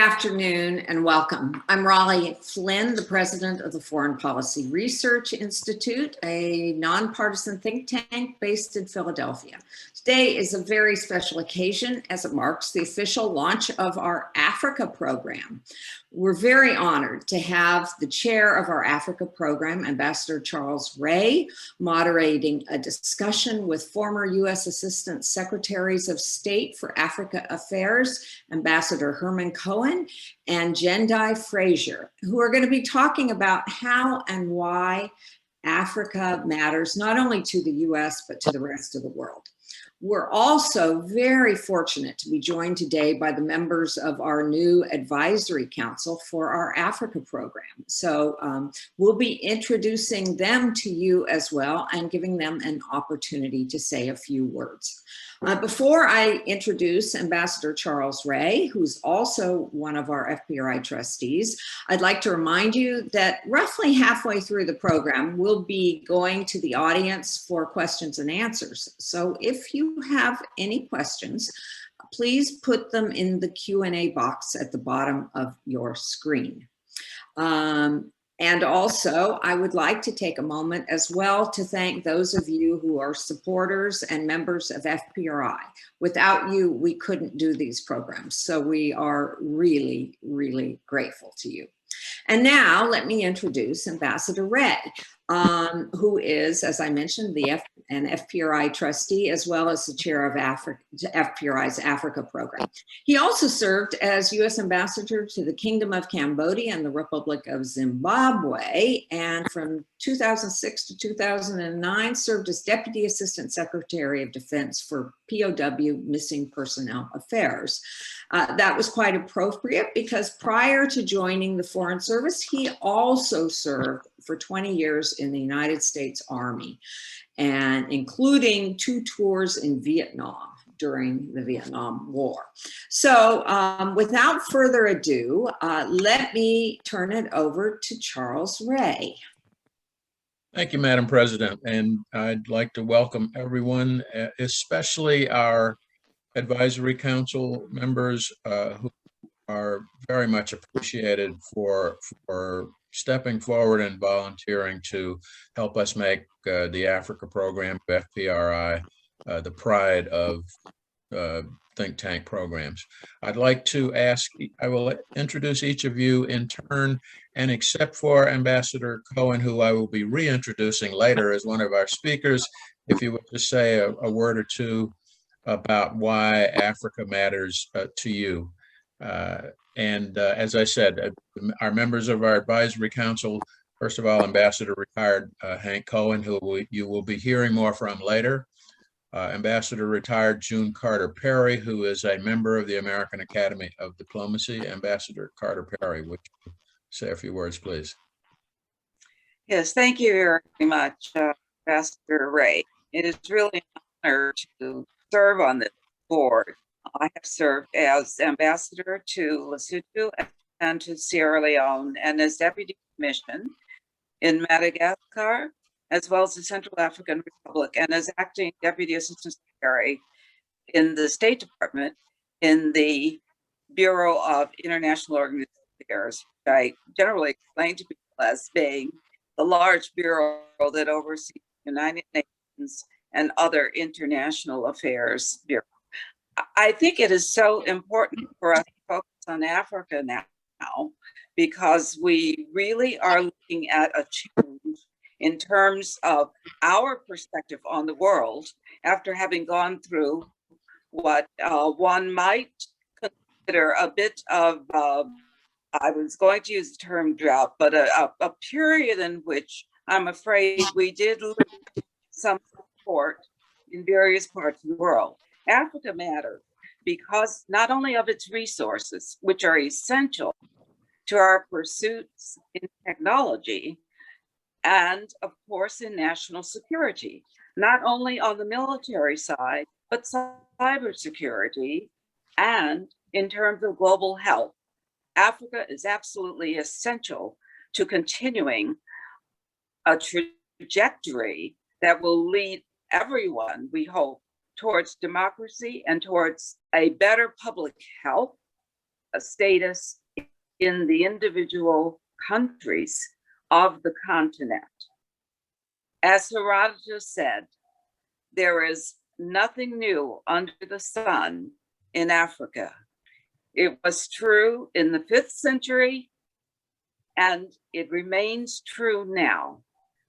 Afternoon and welcome. I'm Raleigh Flynn, the president of the Foreign Policy Research Institute, a nonpartisan think tank based in Philadelphia. Today is a very special occasion as it marks the official launch of our Africa program. We're very honored to have the chair of our Africa program, Ambassador Charles Ray, moderating a discussion with former U.S. Assistant Secretaries of State for Africa Affairs, Ambassador Herman Cohen and Jendayi Frazer, who are going to be talking about how and why Africa matters not only to the U.S., but to the rest of the world. We're also very fortunate to be joined today by the members of our new advisory council for our Africa program. So we'll be introducing them to you as well and giving them an opportunity to say a few words. Before I introduce Ambassador Charles Ray, who's also one of our FPRI trustees, I'd like to remind you that roughly halfway through the program, we'll be going to the audience for questions and answers. So if you have any questions, please put them in the Q&A box at the bottom of your screen. And also, I would like to take a moment as well to thank those of you who are supporters and members of FPRI. Without you, we couldn't do these programs. So we are really, really grateful to you. And now let me introduce Ambassador Ray, who is, as I mentioned, an FPRI trustee, as well as the chair of FPRI's Africa program. He also served as U.S. ambassador to the Kingdom of Cambodia and the Republic of Zimbabwe, and from 2006 to 2009 served as Deputy Assistant Secretary of Defense for POW Missing Personnel Affairs. That was quite appropriate because prior to joining the Foreign Service, he also served for 20 years in the United States Army, and including 2 tours in Vietnam during the Vietnam War. So without further ado, let me turn it over to Charles Ray. Thank you, Madam President. And I'd like to welcome everyone, especially our Advisory Council members who are very much appreciated for stepping forward and volunteering to help us make the Africa program of FPRI the pride of think tank programs. I'd like to ask, I will introduce each of you in turn, and except for Ambassador Cohen, who I will be reintroducing later as one of our speakers, if you would just say a word or two about why Africa matters to you. As I said, our members of our advisory council, first of all, Ambassador retired Hank Cohen, who you will be hearing more from later. Ambassador retired June Carter Perry, who is a member of the American Academy of Diplomacy. Ambassador Carter Perry, would you say a few words, please? Yes, thank you very much, Ambassador Ray. It is really an honor to serve on this board. I have served as ambassador to Lesotho and to Sierra Leone, and as deputy commission in Madagascar, as well as the Central African Republic, and as acting deputy assistant secretary in the State Department in the Bureau of International Organization Affairs, which I generally explain to people as being the large bureau that oversees the United Nations and other international affairs bureau. I think it is so important for us to focus on Africa now because we really are looking at a change in terms of our perspective on the world after having gone through what one might consider a bit of, I was going to use the term drought, but a period in which I'm afraid we did lose some support in various parts of the world. Africa matters because not only of its resources, which are essential to our pursuits in technology, and of course in national security, not only on the military side, but cybersecurity and in terms of global health. Africa is absolutely essential to continuing a trajectory that will lead everyone, we hope, towards democracy and towards a better public health status in the individual countries of the continent. As Herodotus said, there is nothing new under the sun in Africa. It was true in the 5th century, and it remains true now.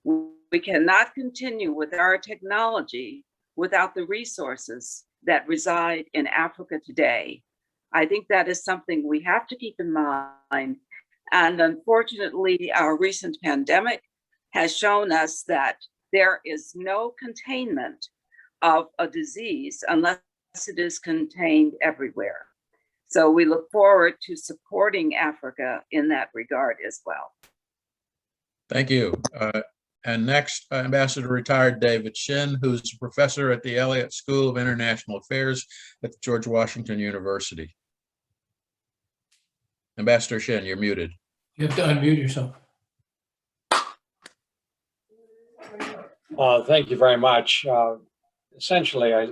We cannot continue with our technology without the resources that reside in Africa today. I think that is something we have to keep in mind. And unfortunately, our recent pandemic has shown us that there is no containment of a disease unless it is contained everywhere. So we look forward to supporting Africa in that regard as well. Thank you. And next, Ambassador Retired David Shin, who's a professor at the Elliott School of International Affairs at George Washington University. Ambassador Shin, you're muted. You have to unmute yourself. Thank you very much. Essentially, I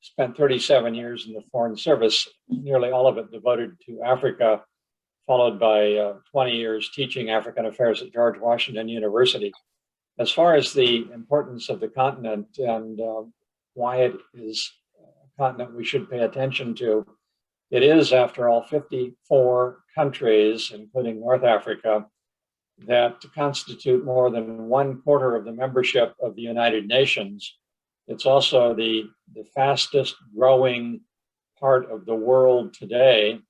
spent 37 years in the Foreign Service, nearly all of it devoted to Africa, followed by 20 years teaching African affairs at George Washington University. As far as the importance of the continent and why it is a continent we should pay attention to, it is, after all, 54 countries, including North Africa, that constitute more than 1/4 of the membership of the United Nations. It's also the fastest growing part of the world today.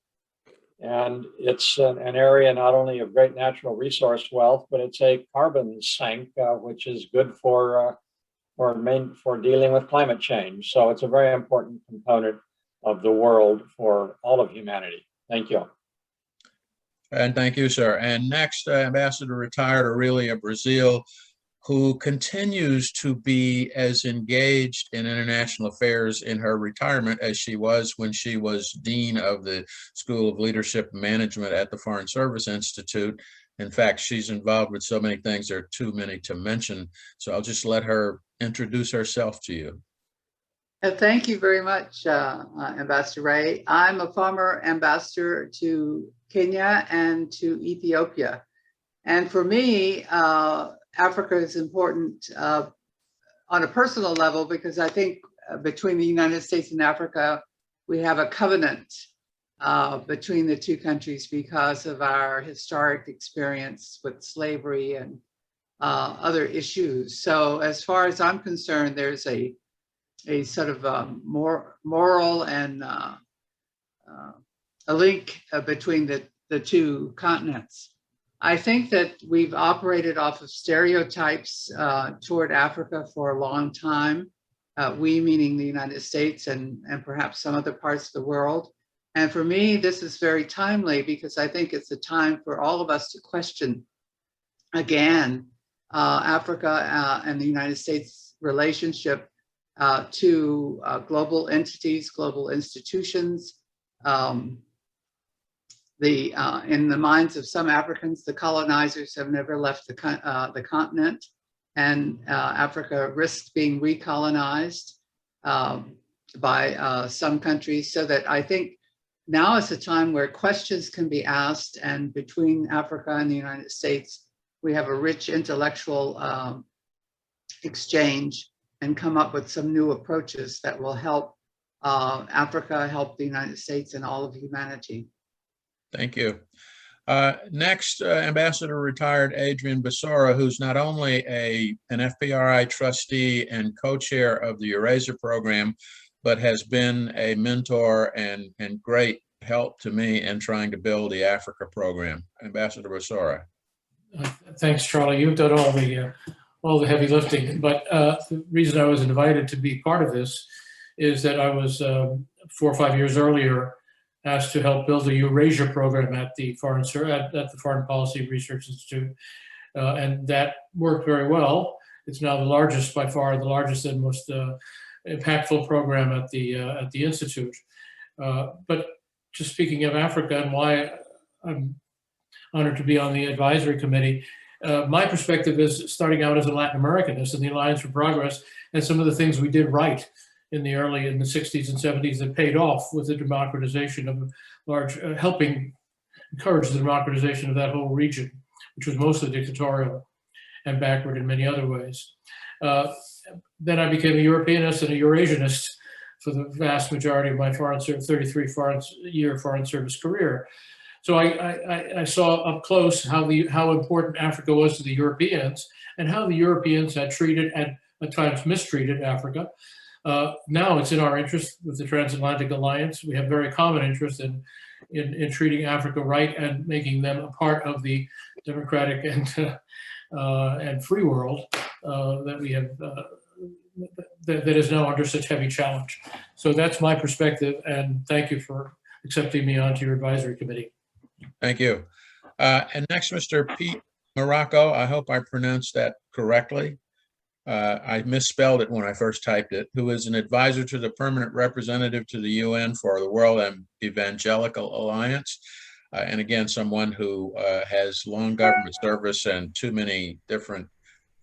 And it's an area not only of great natural resource wealth, but it's a carbon sink, which is good for dealing with climate change. So it's a very important component of the world for all of humanity. Thank you. And thank you, sir. And next, Ambassador Retired Aurelia Brazil, who continues to be as engaged in international affairs in her retirement as she was when she was Dean of the School of Leadership and Management at the Foreign Service Institute. In fact, she's involved with so many things, there are too many to mention. So I'll just let her introduce herself to you. Thank you very much, Ambassador Ray. I'm a former ambassador to Kenya and to Ethiopia. And for me, Africa is important on a personal level because I think between the United States and Africa, we have a covenant between the two countries because of our historic experience with slavery and other issues. So as far as I'm concerned, there's a sort of moral and a link between the two continents. I think that we've operated off of stereotypes toward Africa for a long time, we meaning the United States and perhaps some other parts of the world. And for me, this is very timely because I think it's a time for all of us to question again Africa and the United States relationship to global entities, global institutions. In the minds of some Africans, the colonizers have never left the continent, and Africa risks being recolonized by some countries. So that I think now is a time where questions can be asked, and between Africa and the United States, we have a rich intellectual exchange and come up with some new approaches that will help Africa, help the United States and all of humanity. Thank you. Next, Ambassador Retired Adrian Basora, who's not only an FPRI trustee and co-chair of the Eraser program, but has been a mentor and great help to me in trying to build the Africa program. Ambassador Basora. Thanks, Charlie. You've done all the heavy lifting. But the reason I was invited to be part of this is that I was 4 or 5 years earlier asked to help build a Eurasia program at the Foreign Policy Research Institute, and that worked very well. It's now the largest, by far, the largest and most impactful program at the institute. But just speaking of Africa and why I'm honored to be on the advisory committee, my perspective is starting out as a Latin Americanist in the Alliance for Progress, and some of the things we did right in the 60s and 70s that paid off with the democratization helping encourage the democratization of that whole region, which was mostly dictatorial and backward in many other ways. Then I became a Europeanist and a Eurasianist for the vast majority of my 33-year foreign service career. So I saw up close how important Africa was to the Europeans and how the Europeans had treated and at times mistreated Africa. Now it's in our interest with the Transatlantic Alliance. We have very common interest in treating Africa right and making them a part of the democratic and free world that we have that is now under such heavy challenge. So that's my perspective, and thank you for accepting me onto your advisory committee. Thank you. And next, Mr. Pete Morocco, I hope I pronounced that correctly. I misspelled it when I first typed it, who is an advisor to the permanent representative to the UN for the World Evangelical Alliance. And again, someone who has long government service and too many different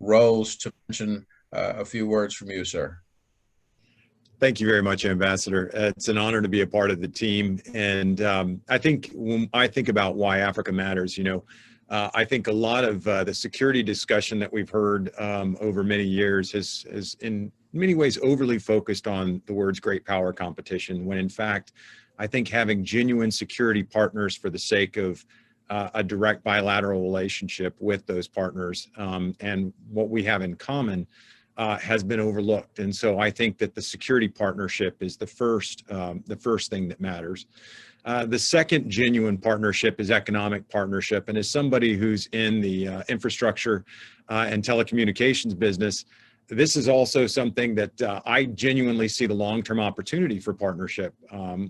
roles to mention. A few words from you, sir. Thank you very much, Ambassador. It's an honor to be a part of the team. And I think when I think about why Africa matters, I think a lot of the security discussion that we've heard over many years has in many ways overly focused on the words great power competition, when in fact, I think having genuine security partners for the sake of a direct bilateral relationship with those partners and what we have in common has been overlooked. And so I think that the security partnership is the first thing that matters. The second genuine partnership is economic partnership. And as somebody who's in the infrastructure and telecommunications business, this is also something that I genuinely see the long-term opportunity for partnership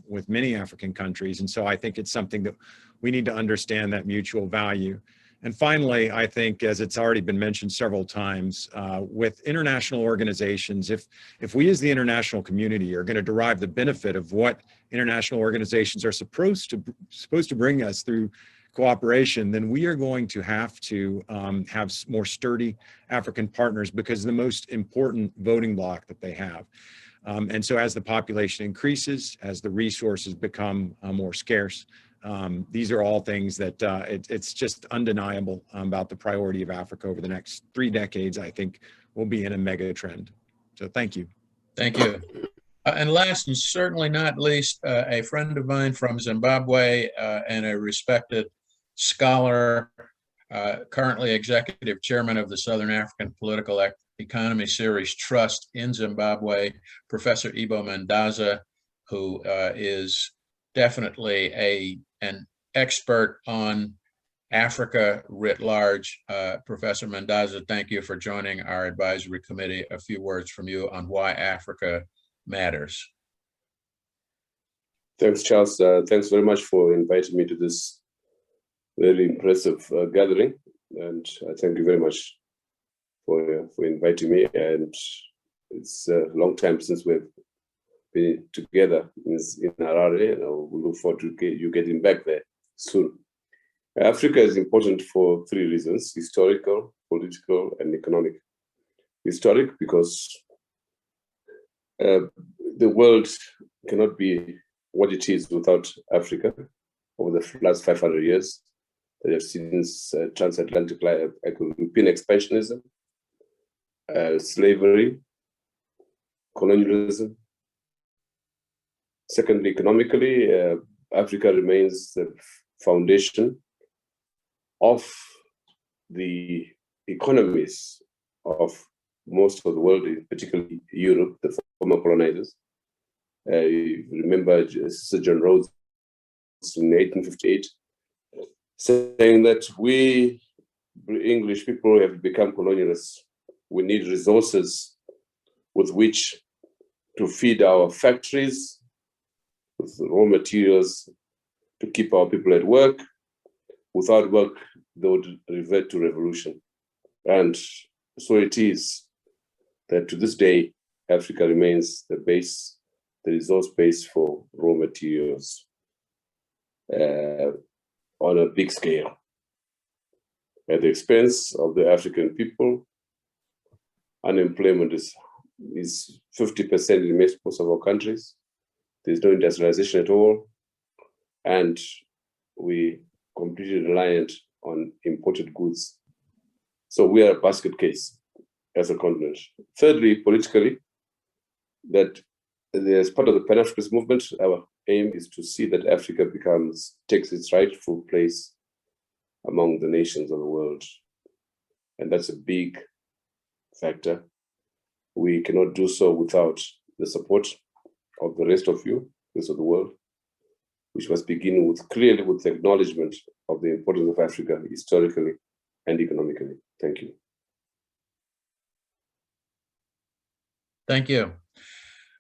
with many African countries. And so I think it's something that we need to understand that mutual value. And finally, I think, as it's already been mentioned several times, with international organizations, if we as the international community are going to derive the benefit of what international organizations are supposed to bring us through cooperation, then we are going to have more sturdy African partners, because the most important voting bloc that they have. And so as the population increases, as the resources become more scarce, these are all things that it's just undeniable about the priority of Africa over the next 3 decades. I think we'll be in a mega trend. So thank you. Thank you. And last and certainly not least, a friend of mine from Zimbabwe and a respected scholar, currently executive chairman of the Southern African Political Economy Series Trust in Zimbabwe, Professor Ibo Mandaza, who is definitely an expert on Africa writ large. Professor Mandaza, thank you for joining our advisory committee. A few words from you on why Africa matters. Thanks, Charles. Thanks very much for inviting me to this very impressive gathering. And I thank you very much for inviting me. And it's a long time since we've been together in Harare, and we look forward to you getting back there soon. Africa is important for 3 reasons: historical, political, and economic. Historic, because the world cannot be what it is without Africa. Over the last 500 years, they have seen transatlantic European expansionism, slavery, colonialism. Secondly, economically, Africa remains the foundation of the economies of most of the world, particularly Europe, the former colonizers. Remember Sir John Rhodes in 1858 saying that we English people have become colonialists. We need resources with which to feed our factories, with raw materials to keep our people at work. Without work, they would revert to revolution. And so it is that to this day, Africa remains the base, the resource base for raw materials on a big scale. At the expense of the African people, unemployment is 50% in most of our countries. There's no industrialization at all. and we completely reliant on imported goods. So we are a basket case as a continent. Thirdly, politically, that as part of the Pan-Africanist movement, our aim is to see that Africa takes its rightful place among the nations of the world. And that's a big factor. We cannot do so without the support of the rest of you, the rest of the world, which must begin clearly with the acknowledgement of the importance of Africa historically and economically. Thank you. Thank you.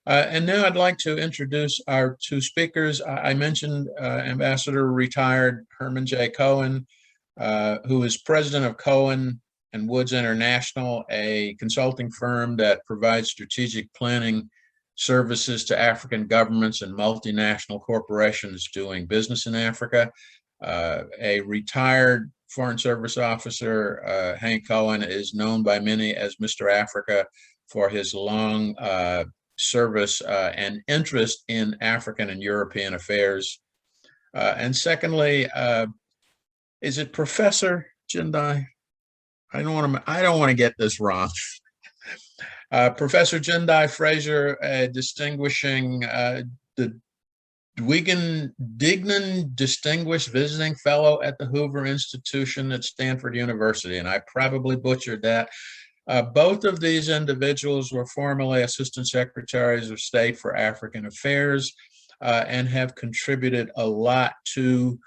And now I'd like to introduce our two speakers. I mentioned Ambassador retired Herman J. Cohen, who is president of Cohen and Woods International, a consulting firm that provides strategic planning services to African governments and multinational corporations doing business in Africa. A retired Foreign Service officer, Hank Cohen, is known by many as Mr. Africa for his long service and interest in African and European affairs. And secondly, is it Professor Jendayi? I don't want to get this wrong. Professor Jendayi Frazer, distinguishing the Dignan Distinguished Visiting Fellow at the Hoover Institution at Stanford University, and I probably butchered that. Both of these individuals were formerly Assistant Secretaries of State for African Affairs and have contributed a lot to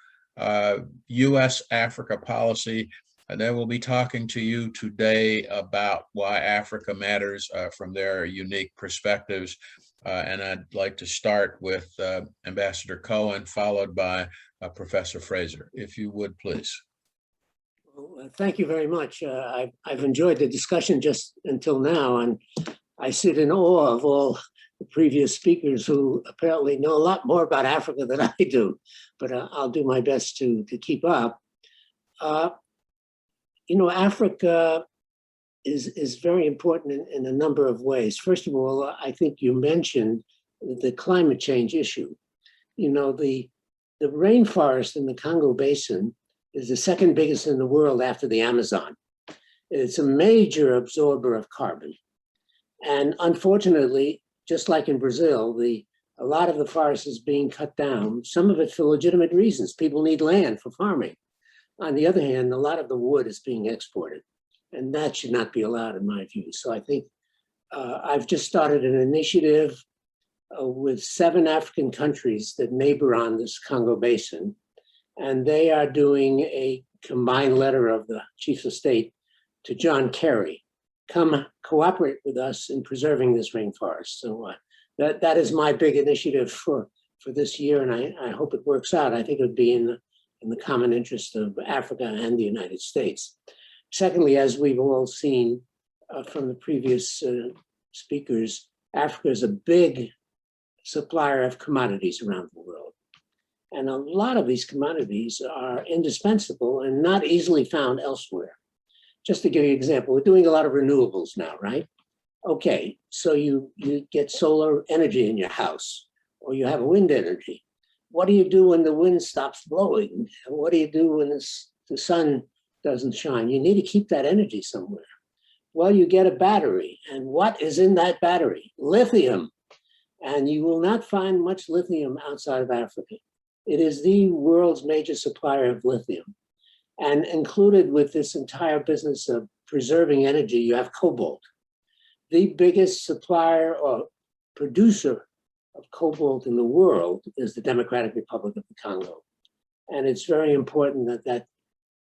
U.S.-Africa policy. They will be talking to you today about why Africa matters from their unique perspectives. And I'd like to start with Ambassador Cohen, followed by Professor Fraser, if you would, please. Well, thank you very much. I've enjoyed the discussion just until now, and I sit in awe of all the previous speakers who apparently know a lot more about Africa than I do, but I'll do my best to keep up. You know, Africa is very important in a number of ways. First of all, I think you mentioned the climate change issue. You know, the rainforest in the Congo Basin is the second biggest in the world after the Amazon. It's a major absorber of carbon. And unfortunately, just like in Brazil, a lot of the forest is being cut down, some of it for legitimate reasons. People need land for farming. On the other hand, a lot of the wood is being exported, and that should not be allowed in my view. So I think I've just started an initiative with 7 African countries that neighbor on this Congo Basin, and they are doing a combined letter of the chiefs of state to John Kerry. Come cooperate with us in preserving this rainforest. So that is my big initiative for this year, and I hope it works out. I think it would be in the common interest of Africa and the United States. Secondly, as we've all seen from the previous speakers, Africa is a big supplier of commodities around the world. And a lot of these commodities are indispensable and not easily found elsewhere. Just to give you an example, we're doing a lot of renewables now, right? Okay, so you get solar energy in your house, or you have wind energy. What do you do when the wind stops blowing? What do you do when the sun doesn't shine? You need to keep that energy somewhere. Well, you get a battery. And what is in that battery? Lithium. And you will not find much lithium outside of Africa. It is the world's major supplier of lithium. And included with this entire business of preserving energy, you have cobalt. The biggest supplier or producer of cobalt in the world is the Democratic Republic of the Congo. And it's very important that that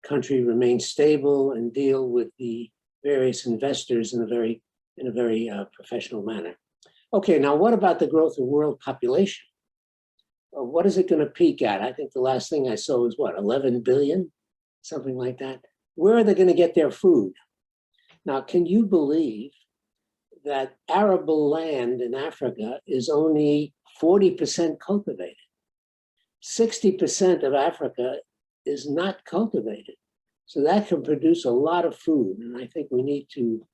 country remains stable and deal with the various investors in a very professional manner. Okay, now what about the growth of world population? What is it going to peak at? I think the last thing I saw was what, 11 billion? Something like that. Where are they going to get their food? Now, can you believe that arable land in Africa is only 40% cultivated? 60% of Africa is not cultivated. So that can produce a lot of food. And I think we need to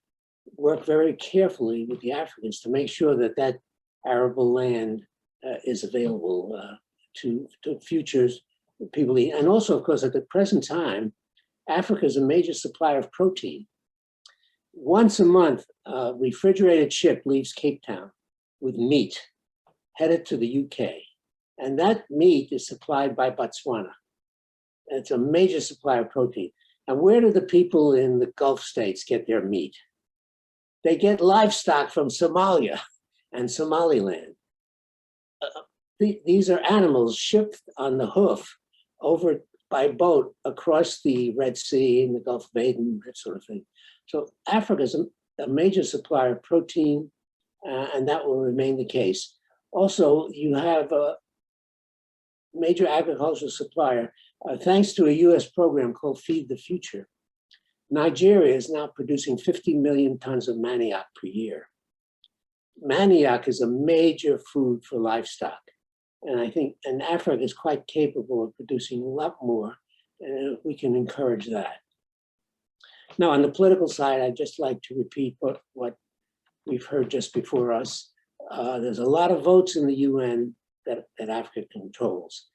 work very carefully with the Africans to make sure that that arable land is available to futures people eat. And also, of course, at the present time, Africa is a major supplier of protein. Once a month, a refrigerated ship leaves Cape Town with meat headed to the UK. And that meat is supplied by Botswana. It's a major supply of protein. And where do the people in the Gulf states get their meat? They get livestock from Somalia and Somaliland. These are animals shipped on the hoof over by boat across the Red Sea and the Gulf of Aden, that sort of thing. So Africa is a major supplier of protein, and that will remain the case. Also, you have a major agricultural supplier, thanks to a US program called Feed the Future. Nigeria is now producing 50 million tons of manioc per year. Manioc is a major food for livestock. And I think, and Africa is quite capable of producing a lot more, and we can encourage that. Now, on the political side, I'd just like to repeat what we've heard just before us. There's a lot of votes in the UN that Africa controls.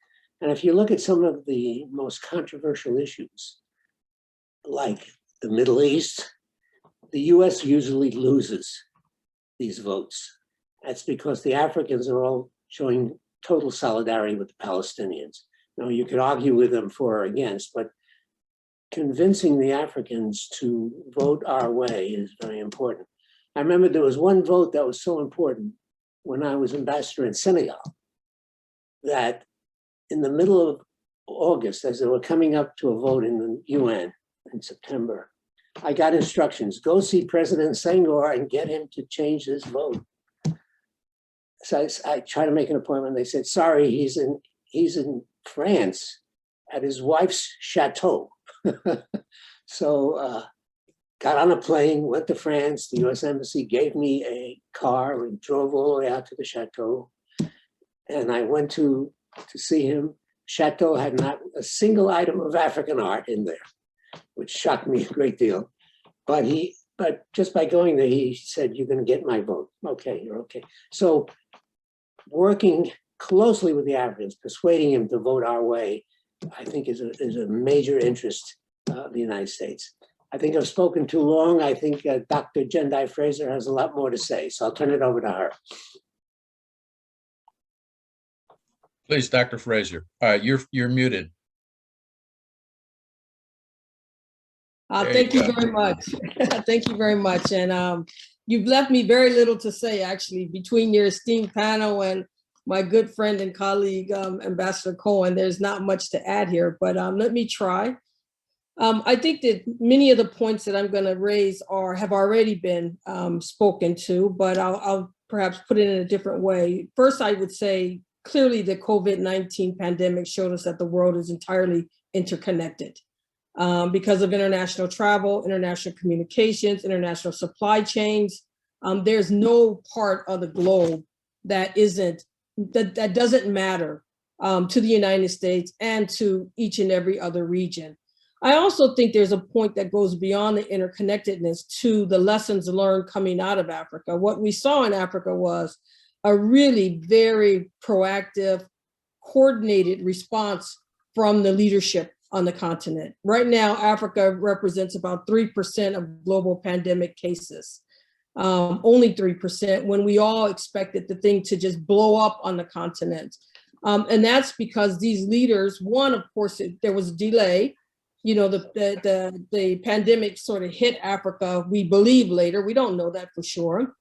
And if you look at some of the most controversial issues, like the Middle East, the US usually loses these votes. That's because the Africans are all showing total solidarity with the Palestinians. Now, you could argue with them for or against, but convincing the Africans to vote our way is very important. I remember there was one vote that was so important when I was ambassador in Senegal, that in the middle of August, as they were coming up to a vote in the UN in September, I got instructions, go see President Senghor and get him to change this vote. So I tried to make an appointment. They said, sorry, he's in France at his wife's chateau. So got on a plane, went to France. The US Embassy gave me a car and drove all the way out to the chateau. And I went to see him. Chateau had not a single item of African art in there, which shocked me a great deal. But just by going there, he said, you're going to get my vote. Okay, you're okay. So working closely with the Africans, persuading him to vote our way, I think is a major interest of the United States. I think I've spoken too long. I think Dr. Jendayi Frazer has a lot more to say, so I'll turn it over to her. Please, Dr. Frazer, you're muted. Thank you very much. Thank you very much. And you've left me very little to say, actually, between your esteemed panel and my good friend and colleague, Ambassador Cohen. There's not much to add here, but let me try. I think that many of the points that I'm going to raise have already been spoken to, but I'll perhaps put it in a different way. First, I would say clearly the COVID-19 pandemic showed us that the world is entirely interconnected. Because of international travel, international communications, international supply chains, there's no part of the globe that doesn't matter to the United States and to each and every other region. I also think there's a point that goes beyond the interconnectedness to the lessons learned coming out of Africa. What we saw in Africa was a really very proactive, coordinated response from the leadership on the continent. Right now, Africa represents about 3% of global pandemic cases, only 3%, when we all expected the thing to just blow up on the continent. And that's because these leaders, one, of course, there was a delay. You know, the pandemic sort of hit Africa, we believe later, we don't know that for sure.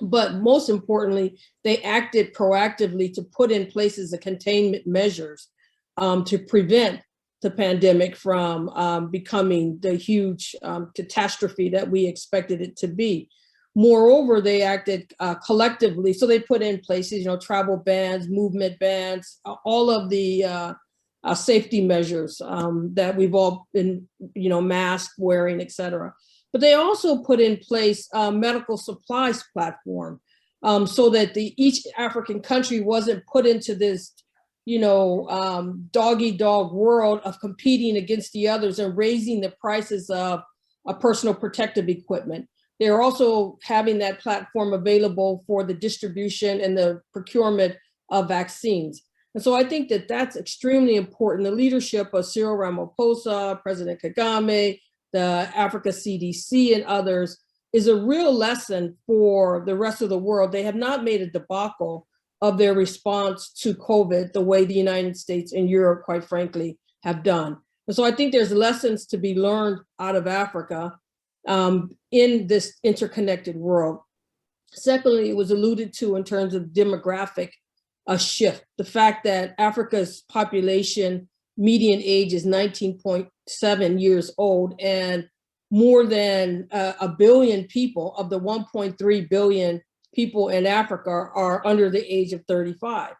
But most importantly, they acted proactively to put in places the containment measures to prevent the pandemic from becoming the huge catastrophe that we expected it to be. Moreover, they acted collectively. So they put in places, you know, travel bans, movement bans, all of the safety measures that we've all been, you know, mask wearing, et cetera. But they also put in place a medical supplies platform so that each African country wasn't put into this, you know, dog-eat-dog world of competing against the others and raising the prices of personal protective equipment. They're also having that platform available for the distribution and the procurement of vaccines. And so I think that that's extremely important. The leadership of Cyril Ramaphosa, President Kagame, the Africa CDC and others is a real lesson for the rest of the world. They have not made a debacle of their response to COVID the way the United States and Europe, quite frankly, have done. And so I think there's lessons to be learned out of Africa in this interconnected world. Secondly, it was alluded to in terms of demographic shift. The fact that Africa's population median age is 19.7 years old, and more than a billion people of the 1.3 billion people in Africa are under the age of 35.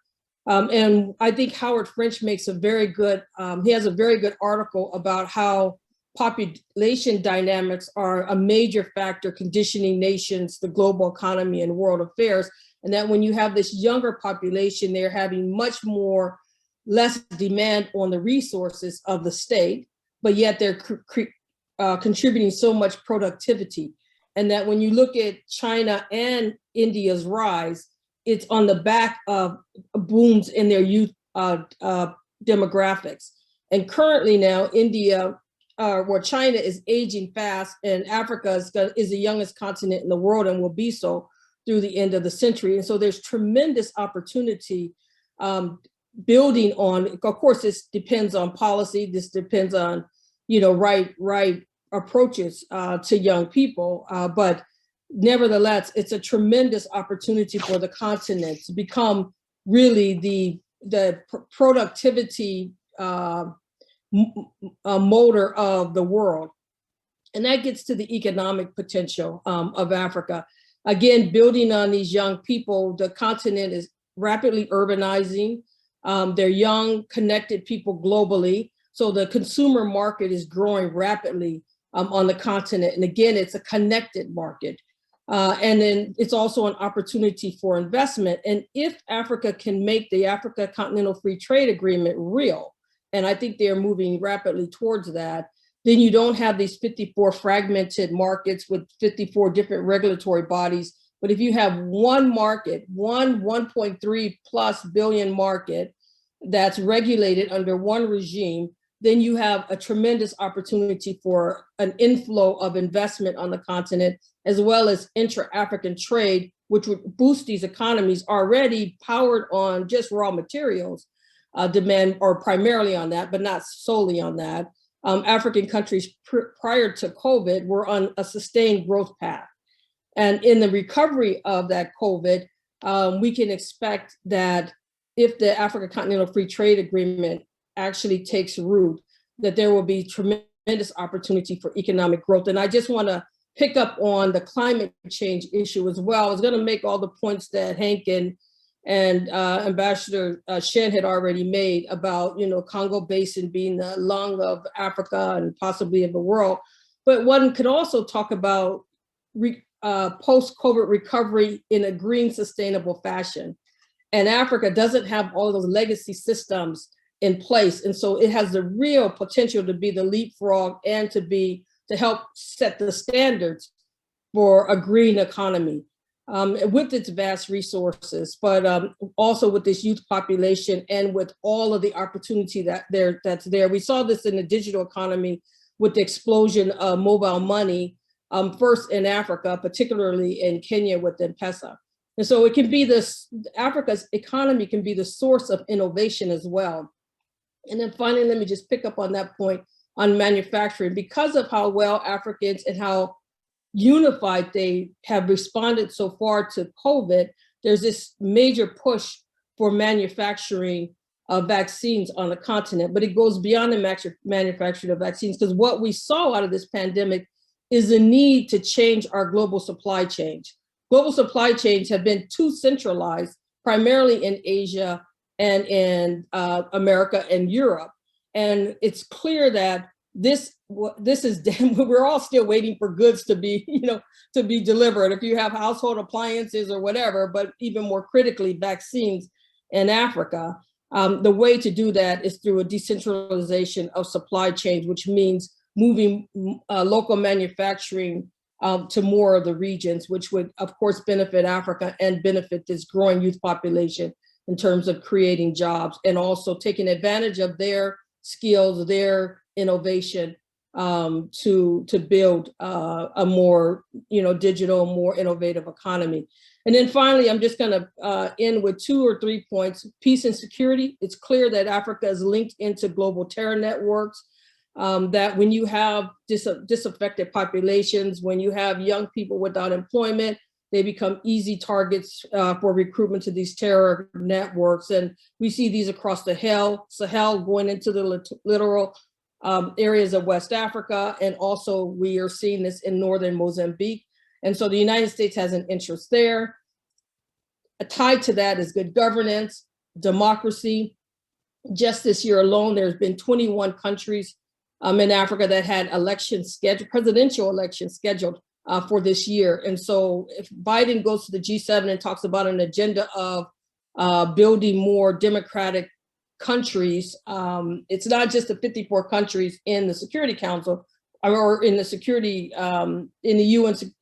And I think Howard French makes a very good, he has a very good article about how population dynamics are a major factor conditioning nations, the global economy and world affairs. And that when you have this younger population, they're having less demand on the resources of the state, but yet they're contributing so much productivity. And that when you look at China and India's rise, it's on the back of booms in their youth demographics. And currently now, China is aging fast, and Africa is the youngest continent in the world and will be so through the end of the century. And so there's tremendous opportunity building on, of course, this depends on policy, this depends on, right approaches to young people, but nevertheless, it's a tremendous opportunity for the continent to become really the productivity motor of the world. And that gets to the economic potential of Africa. Again, building on these young people, the continent is rapidly urbanizing. They're young, connected people globally. So the consumer market is growing rapidly on the continent. And again, it's a connected market. And then it's also an opportunity for investment. And if Africa can make the Africa Continental Free Trade Agreement real, and I think they're moving rapidly towards that, then you don't have these 54 fragmented markets with 54 different regulatory bodies. But if you have one market, 1.3 plus billion market that's regulated under one regime, then you have a tremendous opportunity for an inflow of investment on the continent, as well as intra-African trade, which would boost these economies already powered on just raw materials demand, or primarily on that, but not solely on that. African countries prior to COVID were on a sustained growth path. And in the recovery of that COVID, we can expect that if the Africa Continental Free Trade Agreement actually takes root, that there will be tremendous opportunity for economic growth. And I just want to pick up on the climate change issue as well. I was going to make all the points that Hank and Ambassador Shen had already made about, Congo Basin being the lung of Africa and possibly of the world. But one could also talk about post-COVID recovery in a green, sustainable fashion. And Africa doesn't have all those legacy systems in place. And so it has the real potential to be the leapfrog and to help set the standards for a green economy. With its vast resources, but also with this youth population and with all of the opportunity that's there. We saw this in the digital economy with the explosion of mobile money, first in Africa, particularly in Kenya with M-Pesa. And so it can be Africa's economy can be the source of innovation as well. And then finally, let me just pick up on that point on manufacturing. Because of how well Africans and how unified they have responded so far to COVID, there's this major push for manufacturing of vaccines on the continent, but it goes beyond the manufacturing of vaccines, because what we saw out of this pandemic is the need to change our global supply chains. Global supply chains have been too centralized, primarily in Asia and in America and Europe. And it's clear that this is, we're all still waiting for goods to be, to be delivered. If you have household appliances or whatever, but even more critically, vaccines in Africa, the way to do that is through a decentralization of supply chains, which means moving local manufacturing to more of the regions, which would, of course, benefit Africa and benefit this growing youth population in terms of creating jobs and also taking advantage of their skills, their innovation to build a more digital, more innovative economy. And then finally, I'm just going to end with 2 or 3 points. Peace and security. It's clear that Africa is linked into global terror networks, that when you have disaffected populations, when you have young people without employment, they become easy targets for recruitment to these terror networks. And we see these across the Sahel going into the littoral areas of West Africa. And also we are seeing this in northern Mozambique. And so the United States has an interest there. Tied to that is good governance, democracy. Just this year alone, there's been 21 countries in Africa that had elections scheduled, presidential elections scheduled for this year. And so if Biden goes to the G7 and talks about an agenda of building more democratic countries, it's not just the 54 countries in the Security Council or in the security, in the UN, 3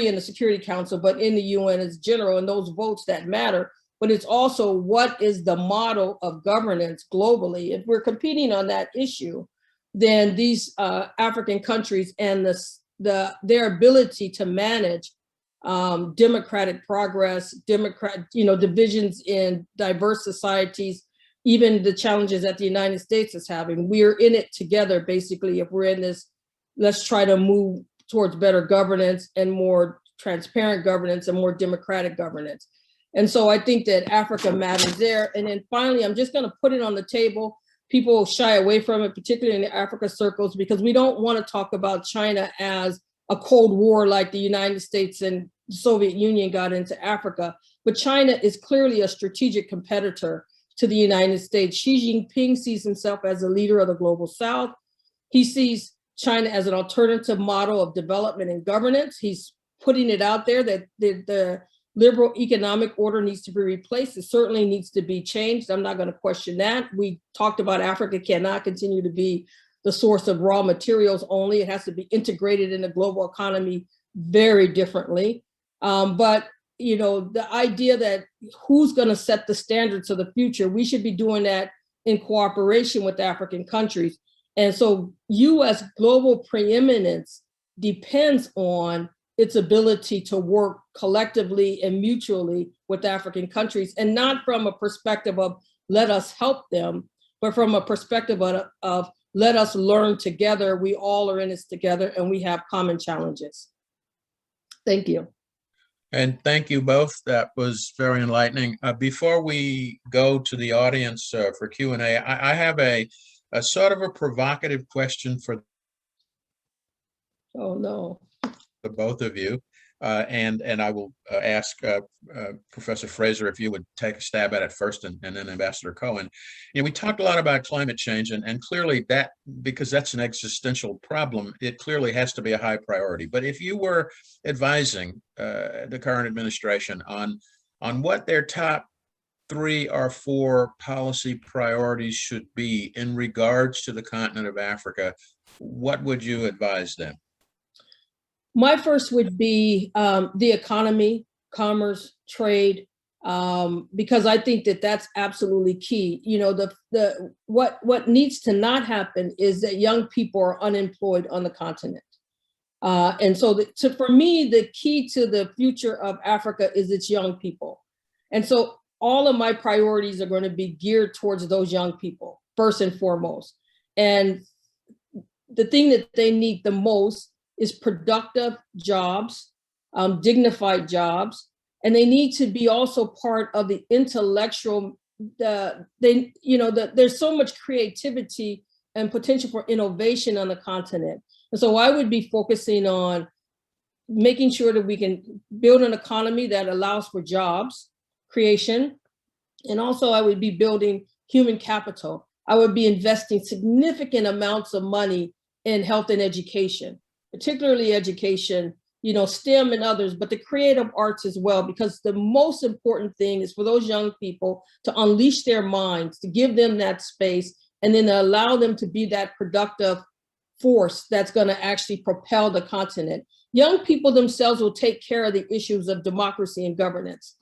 in the Security Council, but in the UN as general, and those votes that matter. But it's also what is the model of governance globally. If we're competing on that issue, then these African countries and their ability to manage democratic progress, divisions in diverse societies, even the challenges that the United States is having. We're in it together, basically. If we're in this, let's try to move towards better governance and more transparent governance and more democratic governance. And so I think that Africa matters there. And then finally, I'm just going to put it on the table. People shy away from it, particularly in the Africa circles, because we don't want to talk about China as a Cold War like the United States and the Soviet Union got into Africa. But China is clearly a strategic competitor to the United States. Xi Jinping sees himself as a leader of the global South. He sees China as an alternative model of development and governance. He's putting it out there that the liberal economic order needs to be replaced. It certainly needs to be changed. I'm not going to question that. We talked about Africa cannot continue to be the source of raw materials only. It has to be integrated in the global economy very differently. But the idea that who's going to set the standards of the future, we should be doing that in cooperation with African countries. And so U.S. global preeminence depends on its ability to work collectively and mutually with African countries, and not from a perspective of let us help them, but from a perspective of let us learn together. We all are in this together and we have common challenges. Thank you. And thank you both. That was very enlightening. Before we go to the audience for Q&A, I have a sort of a provocative question for the both of you. And I will ask Professor Fraser if you would take a stab at it first, and then Ambassador Cohen. We talked a lot about climate change, and clearly that, because that's an existential problem, it clearly has to be a high priority. But if you were advising the current administration on what their top 3 or 4 policy priorities should be in regards to the continent of Africa, what would you advise them? My first would be the economy, commerce, trade, because I think that that's absolutely key. What needs to not happen is that young people are unemployed on the continent. And so for me, the key to the future of Africa is its young people. And so all of my priorities are going to be geared towards those young people, first and foremost. And the thing that they need the most is productive jobs, dignified jobs, and they need to be also part of the intellectual. There's so much creativity and potential for innovation on the continent, and so I would be focusing on making sure that we can build an economy that allows for jobs creation, and also I would be building human capital. I would be investing significant amounts of money in health and education. Particularly education, STEM and others, but the creative arts as well, because the most important thing is for those young people to unleash their minds, to give them that space, and then to allow them to be that productive force that's going to actually propel the continent. Young people themselves will take care of the issues of democracy and governance.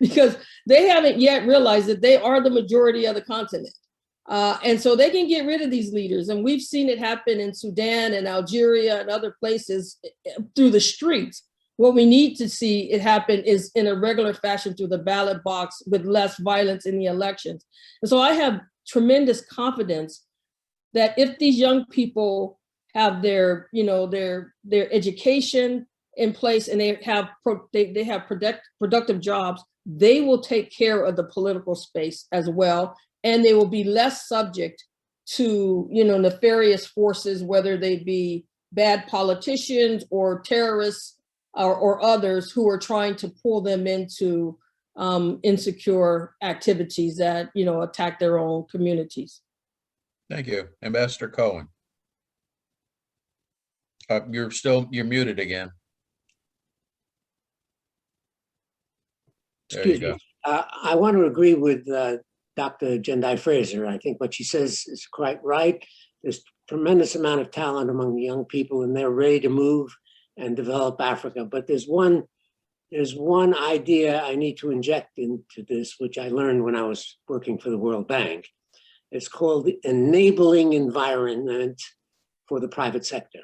because they haven't yet realized that they are the majority of the continent. And so they can get rid of these leaders. And we've seen it happen in Sudan and Algeria and other places through the streets. What we need to see it happen is in a regular fashion through the ballot box with less violence in the elections. And so I have tremendous confidence that if these young people have their, their education in place and they have productive jobs, they will take care of the political space as well. And they will be less subject to, nefarious forces, whether they be bad politicians or terrorists or others who are trying to pull them into insecure activities that, attack their own communities. Thank you. Ambassador Cohen. You're muted again. There you go. I want to agree with Dr. Jendayi Frazer. I think what she says is quite right. There's tremendous amount of talent among the young people, and they're ready to move and develop Africa. But there's one idea I need to inject into this, which I learned when I was working for the World Bank. It's called the enabling environment for the private sector.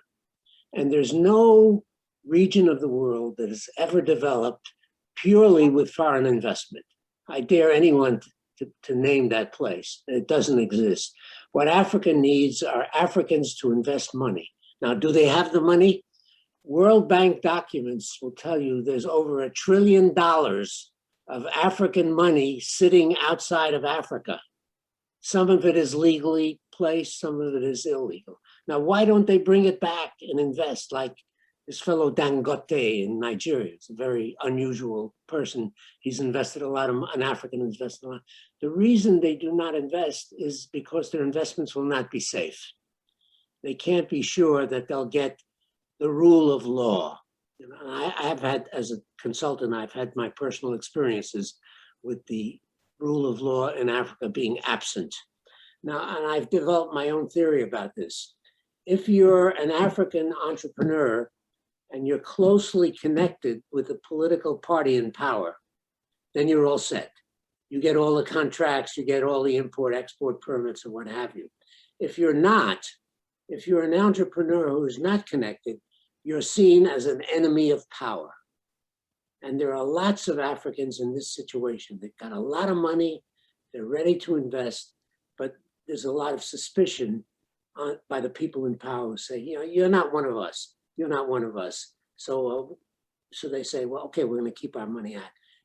And there's no region of the world that has ever developed purely with foreign investment. I dare anyone to name that place. It doesn't exist. What Africa needs are Africans to invest money. Now, do they have the money? World Bank documents will tell you there's over $1 trillion of African money sitting outside of Africa. Some of it is legally placed, some of it is illegal. Now, why don't they bring it back and invest like this fellow Dangote in Nigeria? It's a very unusual person. He's invested a lot of, an African invested a lot. The reason they do not invest is because their investments will not be safe. They can't be sure that they'll get the rule of law. I have had, as a consultant, I've had my personal experiences with the rule of law in Africa being absent. Now, and I've developed my own theory about this. If you're an African entrepreneur and you're closely connected with the political party in power, then you're all set. You get all the contracts, you get all the import-export permits and what have you. If you're not, if you're an entrepreneur who's not connected, you're seen as an enemy of power. And there are lots of Africans in this situation. They've got a lot of money, they're ready to invest, but there's a lot of suspicion by the people in power who say, you're not one of us. You're not one of us. So they say, well, okay, we're going to keep our money out.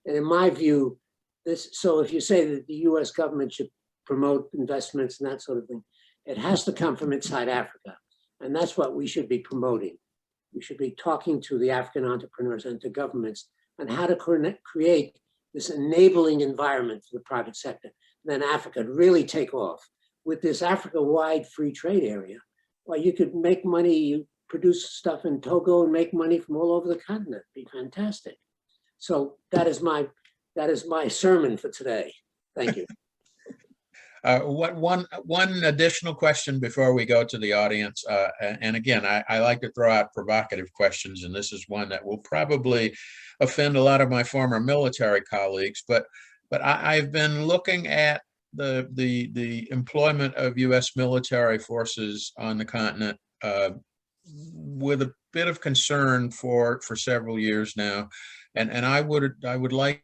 And in my view, so if you say that the US government should promote investments and that sort of thing, it has to come from inside Africa. And that's what we should be promoting. We should be talking to the African entrepreneurs and to governments on how to create this enabling environment for the private sector. Then Africa would really take off. With this Africa-wide free trade area, well, you could make money, you produce stuff in Togo and make money from all over the continent. It'd be fantastic. So that is my sermon for today. Thank you. One additional question before we go to the audience, and again, I like to throw out provocative questions, and this is one that will probably offend a lot of my former military colleagues, but I've been looking at the employment of U.S. military forces on the continent with a bit of concern for several years now, and I would like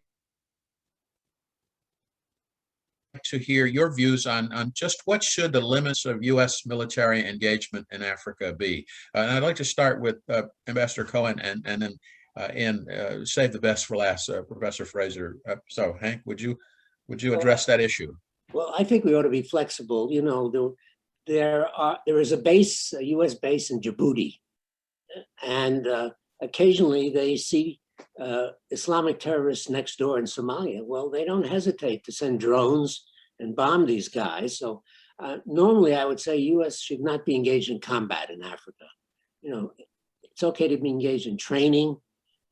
to hear your views on just what should the limits of U.S. military engagement in Africa be. And I'd like to start with Ambassador Cohen and then save the best for last, Professor Fraser. So Hank, would you address that issue? Well, I think we ought to be flexible. There is a U.S. base in Djibouti, and occasionally they see Islamic terrorists next door in Somalia. Well, they don't hesitate to send drones and bomb these guys. So normally I would say U.S. should not be engaged in combat in Africa. It's okay to be engaged in training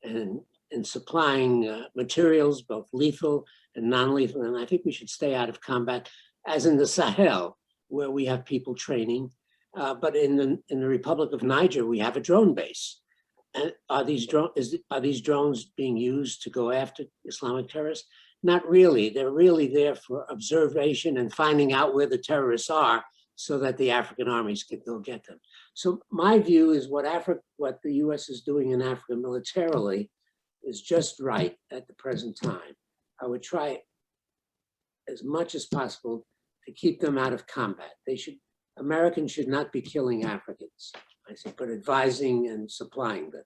and in supplying materials, both lethal and non-lethal. And I think we should stay out of combat, as in the Sahel, where we have people training. But in the Republic of Niger, we have a drone base. And are these drones being used to go after Islamic terrorists? Not really. They're really there for observation and finding out where the terrorists are so that the African armies can go get them. So my view is what the US is doing in Africa militarily is just right at the present time. I would try as much as possible to keep them out of combat. Americans should not be killing Africans, I think, but advising and supplying them.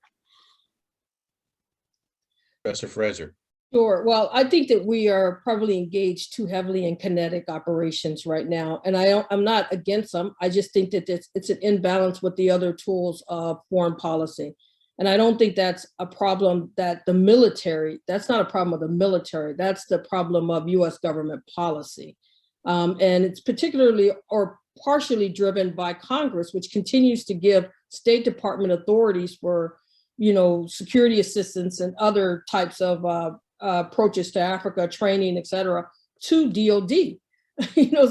Professor Fraser. Sure. Well, I think that we are probably engaged too heavily in kinetic operations right now. And I'm not against them. I just think that it's an imbalance with the other tools of foreign policy. And I don't think that's a problem that the military, that's not a problem of the military. That's the problem of US government policy. And it's particularly or partially driven by Congress, which continues to give State Department authorities for, security assistance and other types of approaches to Africa, training, et cetera, to DOD.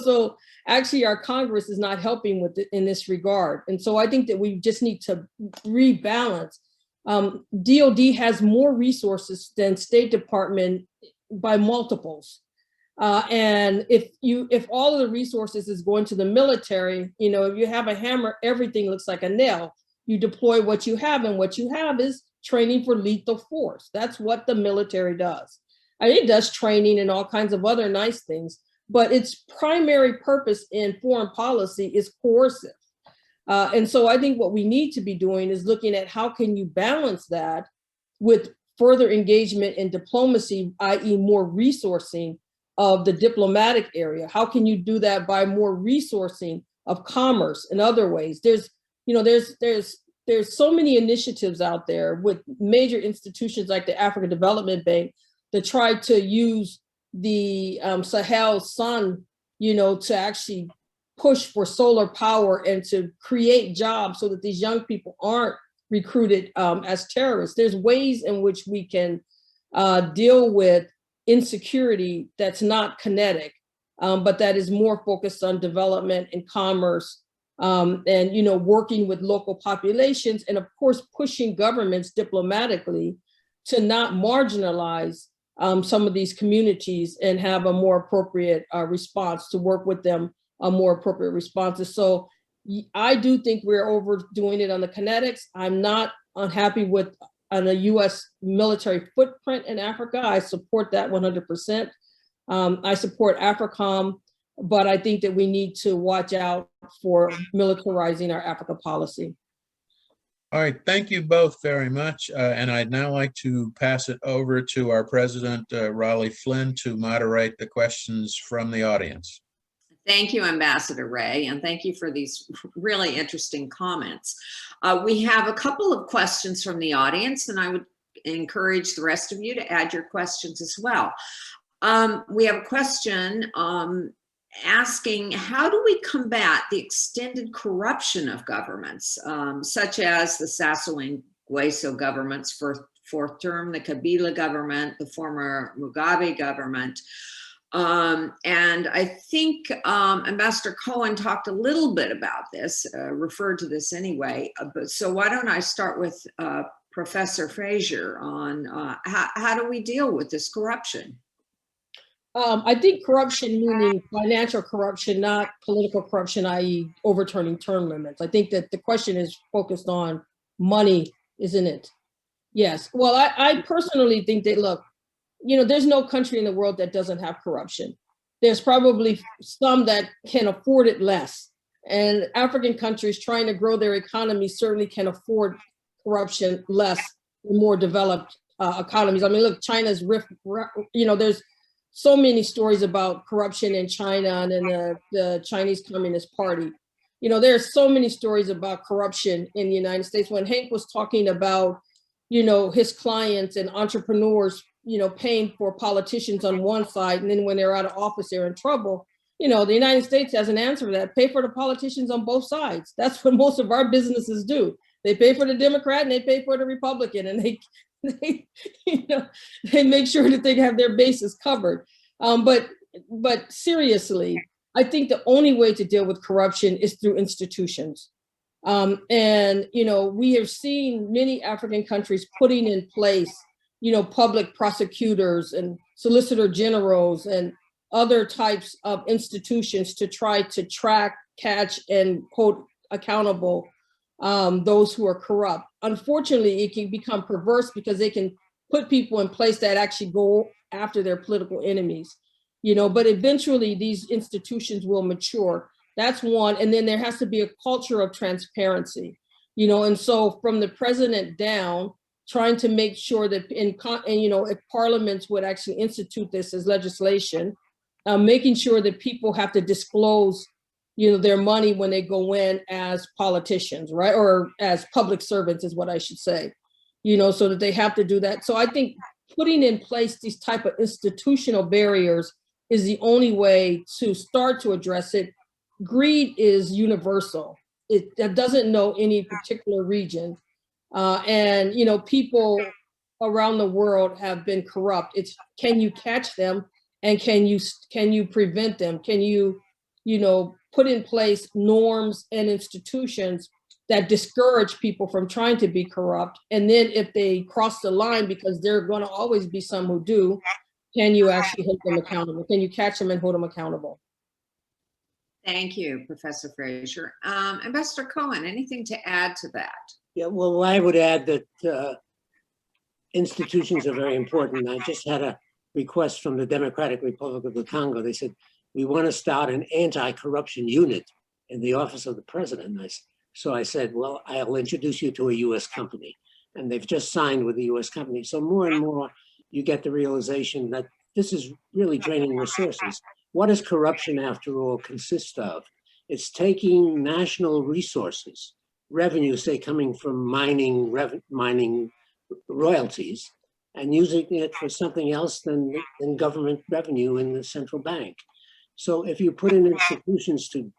So actually our Congress is not helping with it in this regard. And so I think that we just need to rebalance. DOD has more resources than State Department by multiples. And if all of the resources is going to the military, if you have a hammer, everything looks like a nail. You deploy what you have, and what you have is training for lethal force. That's what the military does. And it does training and all kinds of other nice things, but its primary purpose in foreign policy is coercive. And so I think what we need to be doing is looking at how can you balance that with further engagement in diplomacy, i.e. more resourcing of the diplomatic area. How can you do that by more resourcing of commerce and other ways? There's so many initiatives out there with major institutions like the African Development Bank that try to use the Sahel sun, to actually push for solar power and to create jobs so that these young people aren't recruited as terrorists. There's ways in which we can deal with insecurity that's not kinetic, but that is more focused on development and commerce, and working with local populations, and of course pushing governments diplomatically to not marginalize some of these communities and have a more appropriate response, to work with them on more appropriate responses. So I do think we're overdoing it on the kinetics. I'm not unhappy with on a US military footprint in Africa. I support that 100%. I support AFRICOM, but I think that we need to watch out for militarizing our Africa policy. All right, thank you both very much. And I'd now like to pass it over to our president, Raleigh Flynn, to moderate the questions from the audience. Thank you, Ambassador Ray, and thank you for these really interesting comments. We have a couple of questions from the audience, and I would encourage the rest of you to add your questions as well. We have a question asking, how do we combat the extended corruption of governments, such as the Sassou Nguesso government's fourth term, the Kabila government, the former Mugabe government? And I think Ambassador Cohen talked a little bit about this, referred to this anyway. So why don't I start with Professor Fraser on how do we deal with this corruption? I think corruption, meaning financial corruption, not political corruption, i.e. overturning term limits. I think that the question is focused on money, isn't it? Yes. Well, I personally think that, look, there's no country in the world that doesn't have corruption. There's probably some that can afford it less. And African countries trying to grow their economy certainly can afford corruption less than more developed economies. I mean, look, China's there's so many stories about corruption in China and in the Chinese Communist Party. There's so many stories about corruption in the United States. When Hank was talking about, his clients and entrepreneurs, paying for politicians on one side, and then when they're out of office, they're in trouble. The United States has an answer to that. Pay for the politicians on both sides. That's what most of our businesses do. They pay for the Democrat and they pay for the Republican, and they make sure that they have their bases covered. But seriously, I think the only way to deal with corruption is through institutions. And, we have seen many African countries putting in place, public prosecutors and solicitor generals and other types of institutions to try to track, catch, and hold accountable those who are corrupt. Unfortunately, it can become perverse because they can put people in place that actually go after their political enemies, but eventually these institutions will mature. That's one. And then there has to be a culture of transparency, and so from the president down, trying to make sure that if parliaments would actually institute this as legislation, making sure that people have to disclose, their money when they go in as politicians, right? Or as public servants is what I should say, so that they have to do that. So I think putting in place these type of institutional barriers is the only way to start to address it. Greed is universal. It doesn't know any particular region. And people around the world have been corrupt. It's, can you catch them, and can you prevent them? Can you put in place norms and institutions that discourage people from trying to be corrupt? And then if they cross the line, because there are going to always be some who do, can you actually hold them accountable? Can you catch them and hold them accountable? Thank you, Professor Fraser. Ambassador Cohen, anything to add to that? Yeah, well, I would add that institutions are very important. I just had a request from the Democratic Republic of the Congo. They said, we want to start an anti-corruption unit in the office of the president. So I said, well, I'll introduce you to a US company. And they've just signed with the US company. So more and more, you get the realization that this is really draining resources. What does corruption, after all, consist of? It's taking national resources, revenue, say, coming from mining royalties, and using it for something else than government revenue in the central bank. So if you put in institutions to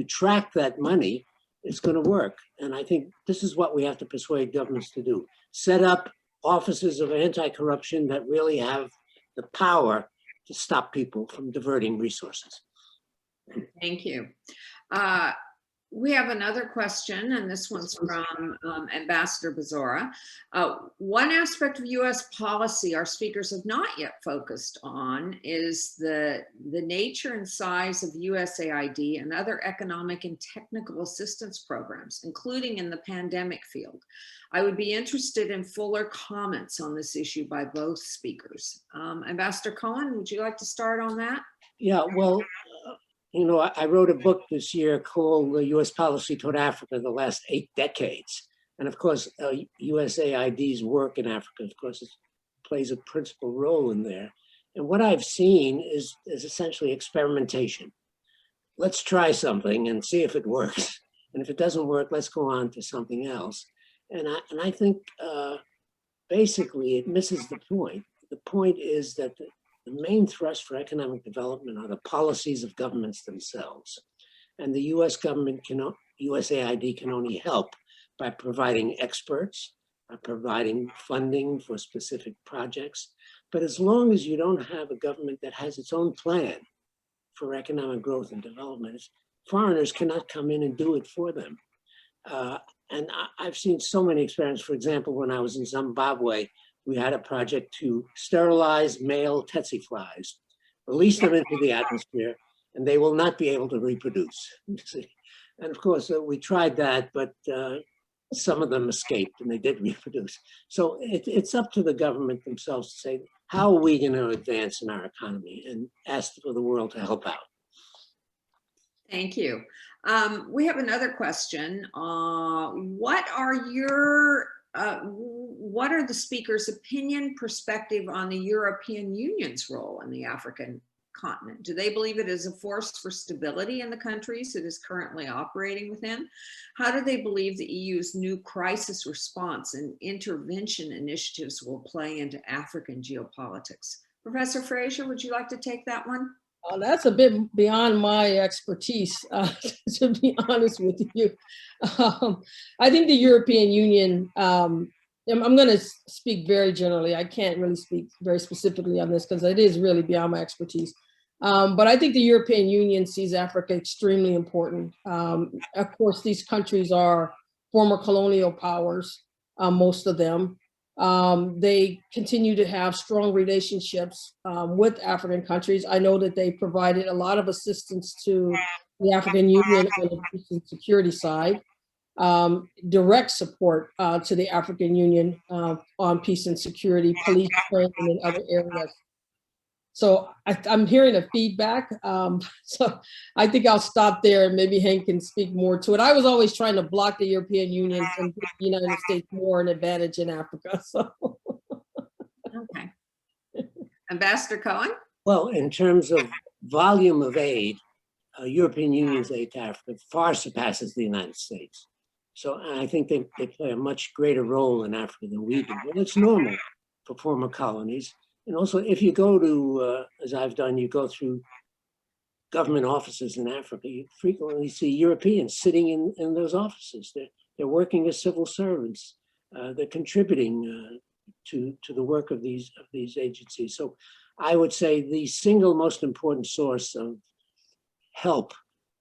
track that money, it's going to work. And I think this is what we have to persuade governments to do. Set up offices of anti-corruption that really have the power to stop people from diverting resources. Thank you. We have another question, and this one's from Ambassador Bezora. One aspect of US policy our speakers have not yet focused on is the nature and size of USAID and other economic and technical assistance programs, including in the pandemic field. I would be interested in fuller comments on this issue by both speakers. Ambassador Cohen, would you like to start on that? Yeah, well, I wrote a book this year called U.S. Policy Toward Africa, the Last 8 Decades. And of course, USAID's work in Africa, of course, plays a principal role in there. And what I've seen is essentially experimentation. Let's try something and see if it works. And if it doesn't work, let's go on to something else. And I think basically it misses the point. The point is that the main thrust for economic development are the policies of governments themselves. And the US government USAID can only help by providing experts, by providing funding for specific projects. But as long as you don't have a government that has its own plan for economic growth and development, foreigners cannot come in and do it for them. And I've seen so many experiments. For example, when I was in Zimbabwe, we had a project to sterilize male tsetse flies, release them into the atmosphere, and they will not be able to reproduce. And of course, we tried that, but some of them escaped and they did reproduce. So it's up to the government themselves to say, how are we going to advance in our economy, and ask for the world to help out. Thank you. We have another question. What are the speakers' opinion, perspective on the European Union's role in the African continent? Do they believe it is a force for stability in the countries it is currently operating within? How do they believe the EU's new crisis response and intervention initiatives will play into African geopolitics? Professor Fraser, would you like to take that one? Oh, that's a bit beyond my expertise, to be honest with you. I think the European Union, I'm going to speak very generally. I can't really speak very specifically on this because it is really beyond my expertise. But I think the European Union sees Africa extremely important. Of course, these countries are former colonial powers, most of them. They continue to have strong relationships with African countries. I know that they provided a lot of assistance to the African Union on the peace and security side, direct support to the African Union on peace and security, police training and other areas. So I'm hearing a feedback. So I think I'll stop there and maybe Hank can speak more to it. I was always trying to block the European Union and give the United States more an advantage in Africa. So. Okay. Ambassador Cohen? Well, in terms of volume of aid, European Union's aid to Africa far surpasses the United States. So I think they play a much greater role in Africa than we do. And it's normal for former colonies. And also, if you go to, as I've done, you go through government offices in Africa, you frequently see Europeans sitting in those offices. They're working as civil servants. They're contributing to the work of these agencies. So I would say the single most important source of help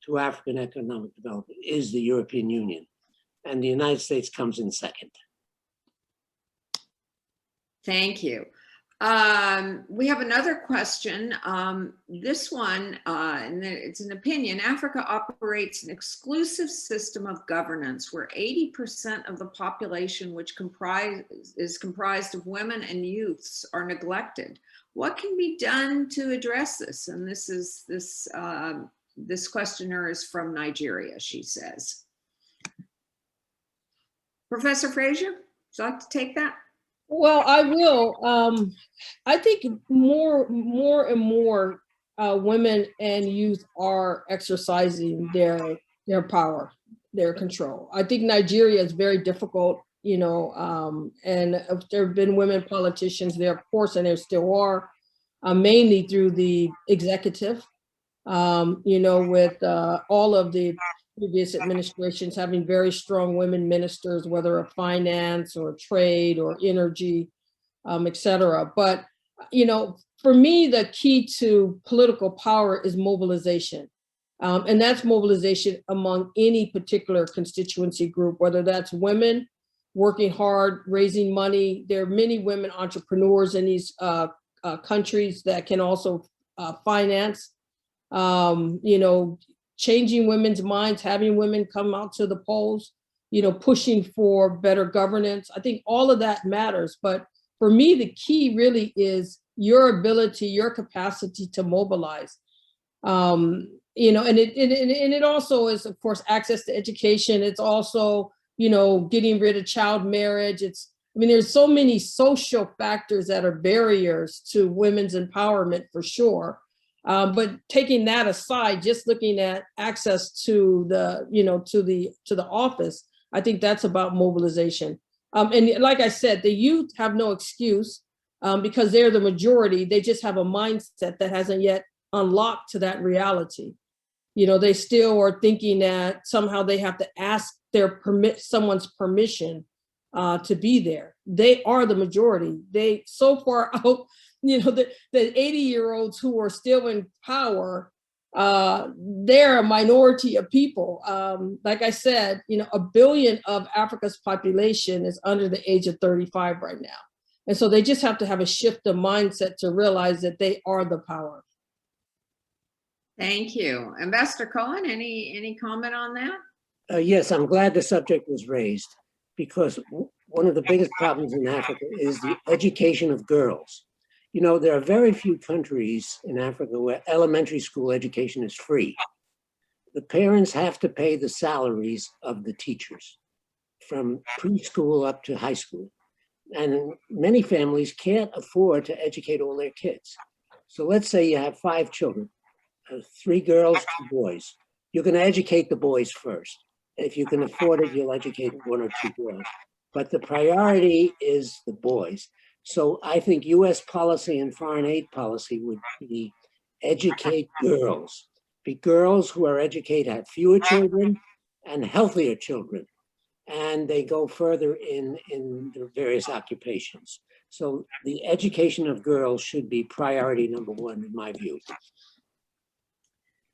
to African economic development is the European Union. And the United States comes in second. Thank you. We have another question. This one, and it's an opinion. Africa operates an exclusive system of governance where 80% of the population, which is comprised of women and youths, are neglected. What can be done to address this? And this questioner is from Nigeria, she says. Professor Fraser, would you like to take that? Well, I will. I think more and more women and youth are exercising their power, their control. I think Nigeria is very difficult, and there have been women politicians there, of course, and there still are, mainly through the executive, with all of the previous administrations having very strong women ministers, whether of finance or trade or energy, et cetera. But, for me, the key to political power is mobilization. And that's mobilization among any particular constituency group, whether that's women working hard, raising money. There are many women entrepreneurs in these countries that can also finance, changing women's minds, having women come out to the polls, pushing for better governance. I think all of that matters. But for me, the key really is your ability, your capacity to mobilize. And it also is, of course, access to education. It's also, getting rid of child marriage. There's so many social factors that are barriers to women's empowerment for sure. But taking that aside, just looking at access to the office, I think that's about mobilization. And like I said, the youth have no excuse because they're the majority. They just have a mindset that hasn't yet unlocked to that reality. They still are thinking that somehow they have to ask someone's permission to be there. They are the majority. They so far out. The 80-year-olds who are still in power, they're a minority of people. Like I said, 1 billion of Africa's population is under the age of 35 right now. And so they just have to have a shift of mindset to realize that they are the power. Thank you. Ambassador Cohen, any comment on that? Yes, I'm glad the subject was raised because one of the biggest problems in Africa is the education of girls. There are very few countries in Africa where elementary school education is free. The parents have to pay the salaries of the teachers from preschool up to high school. And many families can't afford to educate all their kids. So let's say you have 5 children, 3 girls, 2 boys. You're going to educate the boys first. If you can afford it, you'll educate 1 or 2 girls. But the priority is the boys. So I think US policy and foreign aid policy would be educate girls. Be girls who are educated, have fewer children and healthier children. And they go further in the various occupations. So the education of girls should be priority number 1 in my view.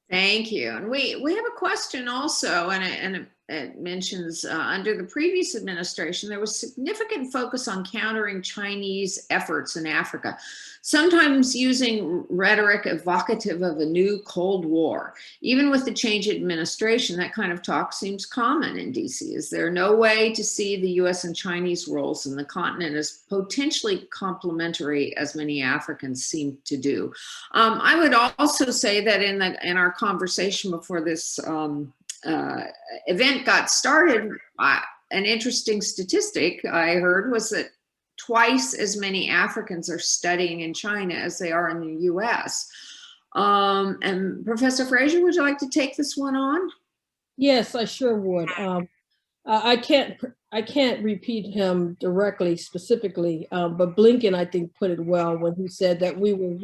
Thank you. And we have a question also, and it mentions under the previous administration, there was significant focus on countering Chinese efforts in Africa, sometimes using rhetoric evocative of a new Cold War. Even with the change in administration, that kind of talk seems common in DC. Is there no way to see the US and Chinese roles in the continent as potentially complementary, as many Africans seem to do? I would also say that in our conversation before this event got started, an interesting statistic I heard was that twice as many Africans are studying in China as they are in the US. And Professor Fraser, would you like to take this one on? Yes, I sure would. I can't repeat him directly, specifically, but Blinken, I think, put it well when he said that we will,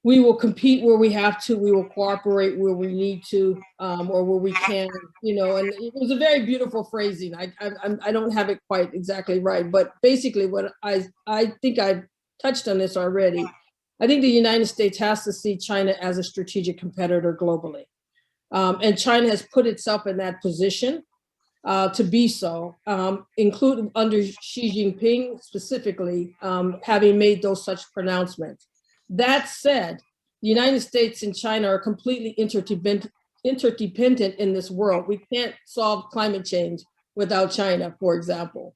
we will compete where we have to, we will cooperate where we need to, or where we can, and it was a very beautiful phrasing. I don't have it quite exactly right, but basically what I think I've touched on this already. I think the United States has to see China as a strategic competitor globally. And China has put itself in that position to be so, including under Xi Jinping specifically, having made those such pronouncements. That said, the United States and China are completely interdependent in this world. We can't solve climate change without China, for example.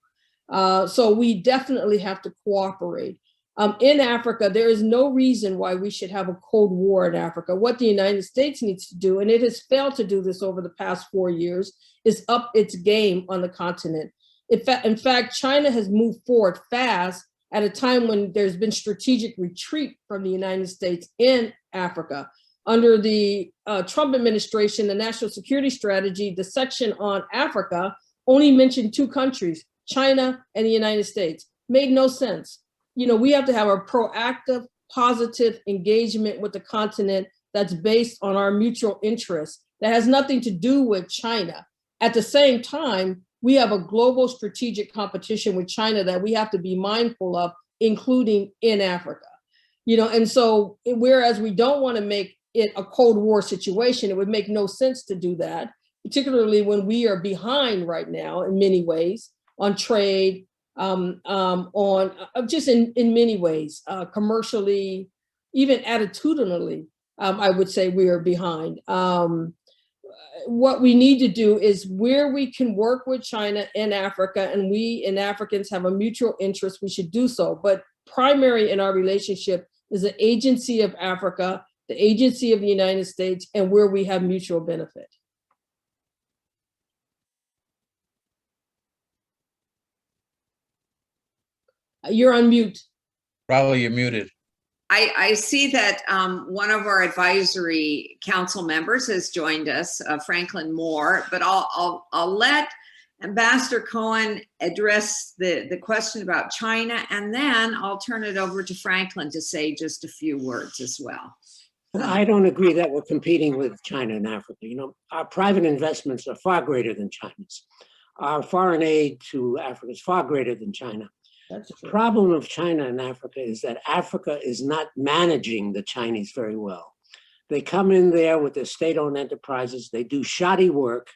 So we definitely have to cooperate. In Africa, there is no reason why we should have a Cold War in Africa. What the United States needs to do, and it has failed to do this over the past 4 years, is up its game on the continent. In fact, China has moved forward fast at a time when there's been strategic retreat from the United States in Africa. Under the Trump administration, the national security strategy, the section on Africa only mentioned 2 countries, China and the United States. Made no sense. We have to have a proactive, positive engagement with the continent that's based on our mutual interests, that has nothing to do with China. At the same time, we have a global strategic competition with China that we have to be mindful of, including in Africa. And so whereas we don't want to make it a Cold War situation, it would make no sense to do that, particularly when we are behind right now in many ways on trade, on just in many ways, commercially, even attitudinally, I would say we are behind. What we need to do is where we can work with China and Africa, and we and Africans have a mutual interest, we should do so. But primary in our relationship is the agency of Africa, the agency of the United States, and where we have mutual benefit. You're on mute. Raleigh, you're muted. I see that one of our advisory council members has joined us, Franklin Moore, but I'll let Ambassador Cohen address the question about China, and then I'll turn it over to Franklin to say just a few words as well. I don't agree that we're competing with China and Africa. Our private investments are far greater than China's. Our foreign aid to Africa is far greater than China. The problem of China and Africa is that Africa is not managing the Chinese very well. They come in there with their state-owned enterprises. They do shoddy work.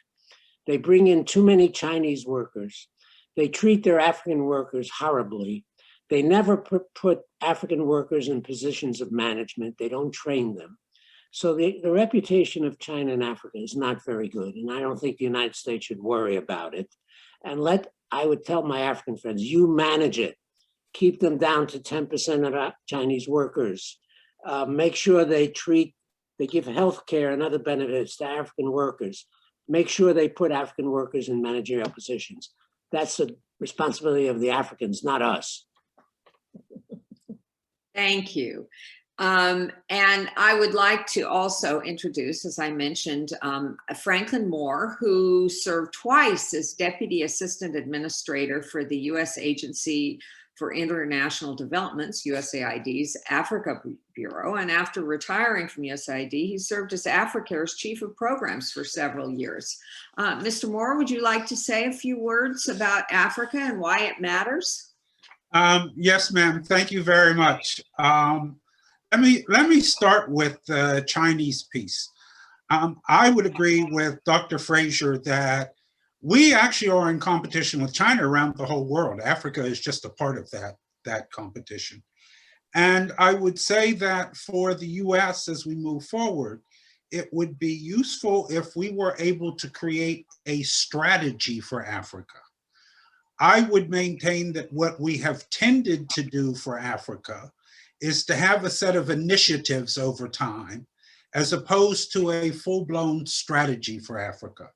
They bring in too many Chinese workers. They treat their African workers horribly. They never put African workers in positions of management. They don't train them. So the reputation of China and Africa is not very good. And I don't think the United States should worry about it. And I would tell my African friends, you manage it. Keep them down to 10% of Chinese workers. Make sure they give health care and other benefits to African workers. Make sure they put African workers in managerial positions. That's the responsibility of the Africans, not us. Thank you. And I would like to also introduce, as I mentioned, Franklin Moore, who served twice as Deputy Assistant Administrator for the U.S. Agency for International Development's, USAID's Africa Bureau. And after retiring from USAID, he served as Africare's Chief of Programs for several years. Mr. Moore, would you like to say a few words about Africa and why it matters? Yes, ma'am. Thank you very much. let me start with the Chinese piece. I would agree with Dr. Fraser that we actually are in competition with China around the whole world. Africa is just a part of that competition. And I would say that for the US, as we move forward, it would be useful if we were able to create a strategy for Africa. I would maintain that what we have tended to do for Africa is to have a set of initiatives over time, as opposed to a full-blown strategy for Africa.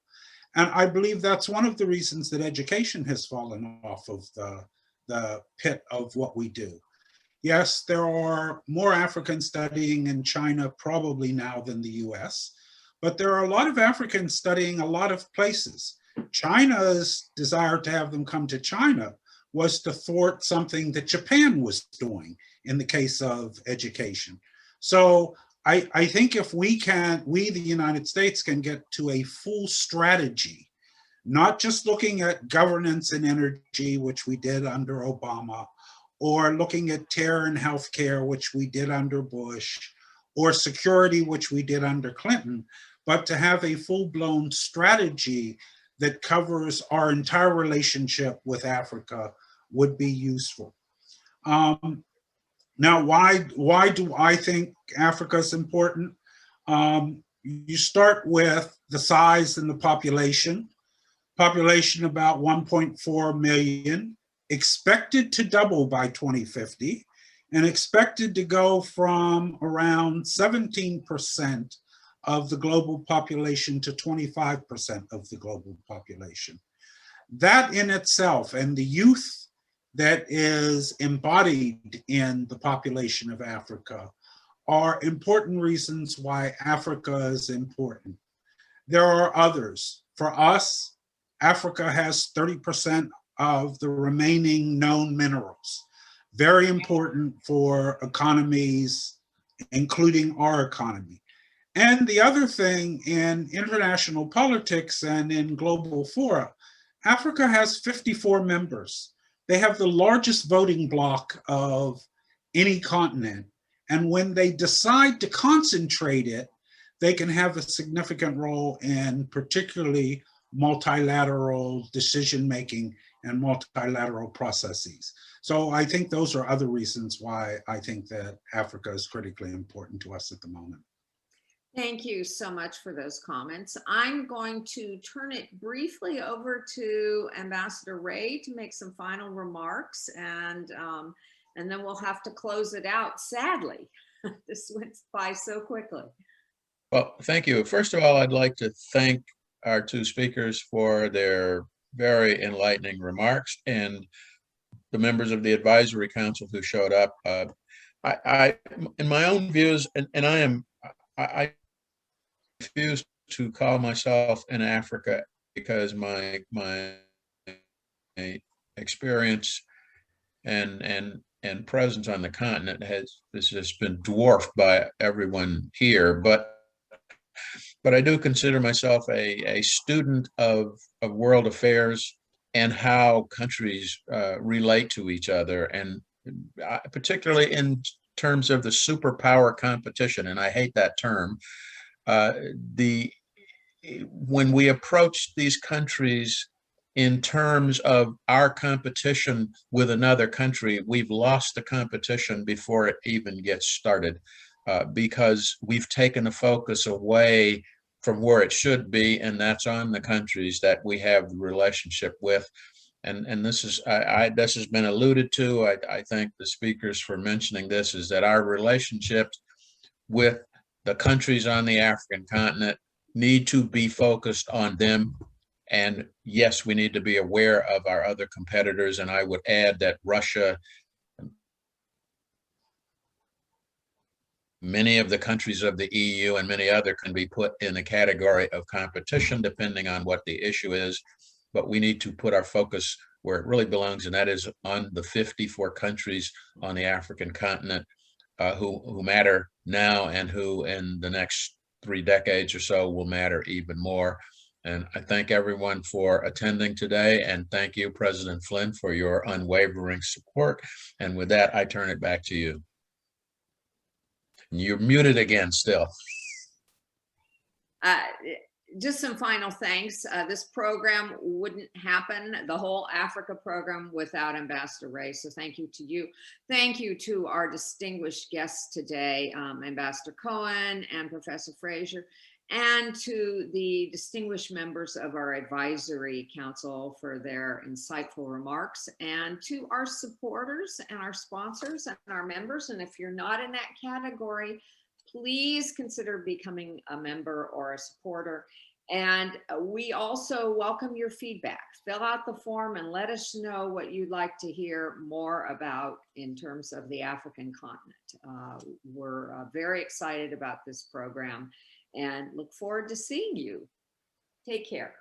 And I believe that's one of the reasons that education has fallen off of the pit of what we do. Yes, there are more Africans studying in China probably now than the US, but there are a lot of Africans studying a lot of places. China's desire to have them come to China was to thwart something that Japan was doing in the case of education. So I think if we, the United States, can get to a full strategy, not just looking at governance and energy, which we did under Obama, or looking at terror and healthcare, which we did under Bush, or security, which we did under Clinton, but to have a full-blown strategy that covers our entire relationship with Africa would be useful. Now, why do I think Africa is important? You start with the size and the population. Population about 1.4 million, expected to double by 2050, and expected to go from around 17% of the global population to 25% of the global population. That in itself, and the youth that is embodied in the population of Africa, are important reasons why Africa is important. There are others. For us, Africa has 30% of the remaining known minerals. Very important for economies, including our economy. And the other thing, in international politics and in global fora, Africa has 54 members. They have the largest voting bloc of any continent. And when they decide to concentrate it, they can have a significant role in particularly multilateral decision-making and multilateral processes. So I think those are other reasons why I think that Africa is critically important to us at the moment. Thank you so much for those comments. I'm going to turn it briefly over to Ambassador Ray to make some final remarks, and then we'll have to close it out, sadly. This went by so quickly. Well, thank you. First of all, I'd like to thank our two speakers for their very enlightening remarks, and the members of the advisory council who showed up. I in my own views, and I refuse to call myself in Africa because my experience and presence on the continent has just been dwarfed by everyone here. But I do consider myself a student of world affairs and how countries relate to each other, and particularly in terms of the superpower competition. And I hate that term. When we approach these countries in terms of our competition with another country, we've lost the competition before it even gets started, because we've taken the focus away from where it should be, and that's on the countries that we have the relationship with. And this is this has been alluded to. I thank the speakers for mentioning this, is that our relationships with the countries on the African continent need to be focused on them. And yes, we need to be aware of our other competitors. And I would add that Russia, many of the countries of the EU and many other can be put in the category of competition depending on what the issue is. But we need to put our focus where it really belongs, and that is on the 54 countries on the African continent who matter now, and who in the next 3 decades or so will matter even more. And I thank everyone for attending today, and thank you, President Flynn, for your unwavering support. And with that, I turn it back to you. You're muted again still. Just some final thanks. This program wouldn't happen, the whole Africa program, without Ambassador Ray. So thank you to you. Thank you to our distinguished guests today, Ambassador Cohen and Professor Fraser, and to the distinguished members of our advisory council for their insightful remarks, and to our supporters and our sponsors and our members. And if you're not in that category, please consider becoming a member or a supporter. And we also welcome your feedback. Fill out the form and let us know what you'd like to hear more about in terms of the African continent. We're very excited about this program and look forward to seeing you. Take care.